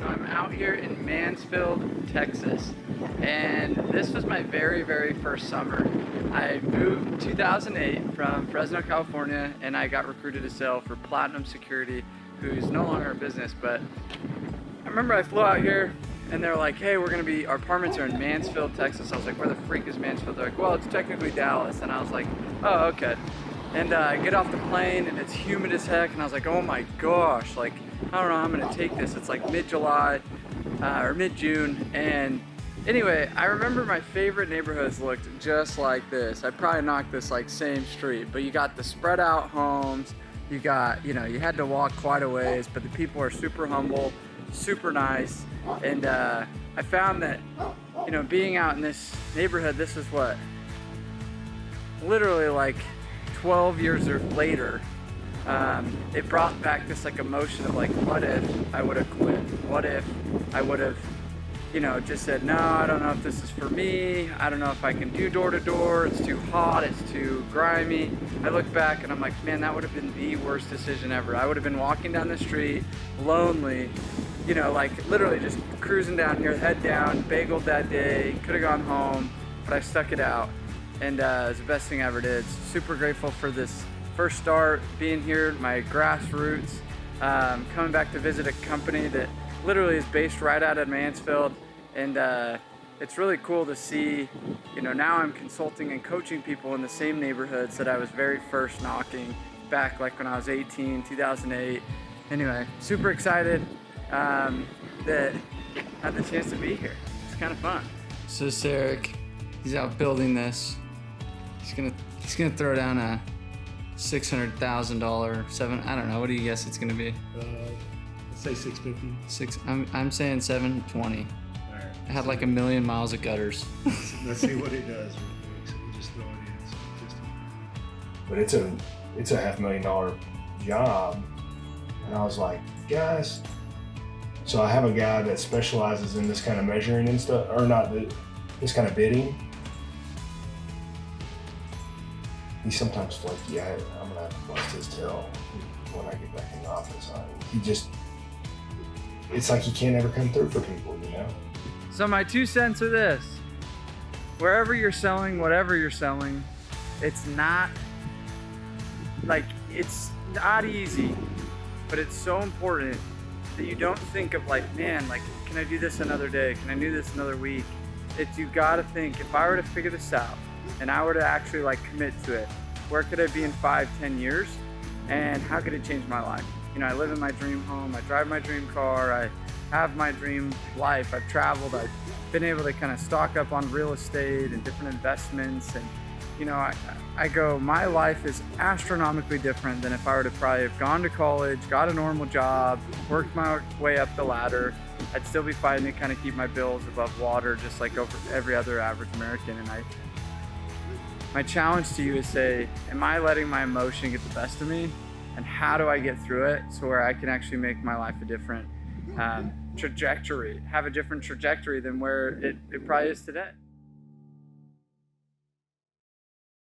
So I'm out here in Mansfield, Texas, and this was my very first summer. I moved 2008 from Fresno, California, and I got recruited to sail for Platinum Security, who's no longer in business. But I remember I flew out here and they're like, hey, our apartments are in Mansfield, Texas. I was like, where the freak is Mansfield? They're like, well, it's technically Dallas. And I was like, oh, okay. And I get off the plane and it's humid as heck, and I was like, oh my gosh, like, I don't know how I'm gonna take this. It's like mid-July or mid-June, and anyway, I remember my favorite neighborhoods looked just like this. I probably knocked this like same street, but you got the spread out homes, you got, you had to walk quite a ways, but the people are super humble, super nice, and I found that, being out in this neighborhood, this is what, literally like 12 years later, it brought back this like emotion of like, what if I would have quit? What if I would have, just said, no, I don't know if this is for me. I don't know if I can do door to door. It's too hot. It's too grimy. I look back and I'm like, man, that would have been the worst decision ever. I would have been walking down the street, lonely, like literally just cruising down here, head down, bageled that day, could have gone home, but I stuck it out. And it was the best thing I ever did. Super grateful for this first start, being here, my grassroots, coming back to visit a company that literally is based right out of Mansfield. And it's really cool to see, now I'm consulting and coaching people in the same neighborhoods that I was very first knocking back like when I was 18, 2008. Anyway, super excited that I had the chance to be here. It's kind of fun. So this is Eric, he's out building this. He's gonna throw down a $600,000, I don't know, what do you guess it's gonna be? Let's say 650. I'm saying 720. All right. I had like 1,000,000 miles of gutters. Let's see what it does real quick. So we'll just throw it in. But it's a $500,000 job, and I was like, guys. So I have a guy that specializes in this kind of measuring and stuff, or not this kind of bidding. He's sometimes flaky. I'm gonna have to bust his tail when I get back in the office. It's like he can't ever come through for people, So my 2 cents are this: wherever you're selling, whatever you're selling, it's not easy, but it's so important that you don't think of like, man, like, can I do this another day? Can I do this another week? You gotta think, if I were to figure this out and I were to actually like commit to it, where could I be in 5-10 years? And how could it change my life? I live in my dream home, I drive my dream car, I have my dream life, I've traveled, I've been able to kind of stock up on real estate and different investments, and I go, my life is astronomically different than if I were to probably have gone to college, got a normal job, worked my way up the ladder. I'd still be fighting to kind of keep my bills above water, just like over every other average American. And my challenge to you is say, am I letting my emotion get the best of me? And how do I get through it so where I can actually make my life a different trajectory, have a different trajectory than where it probably is today?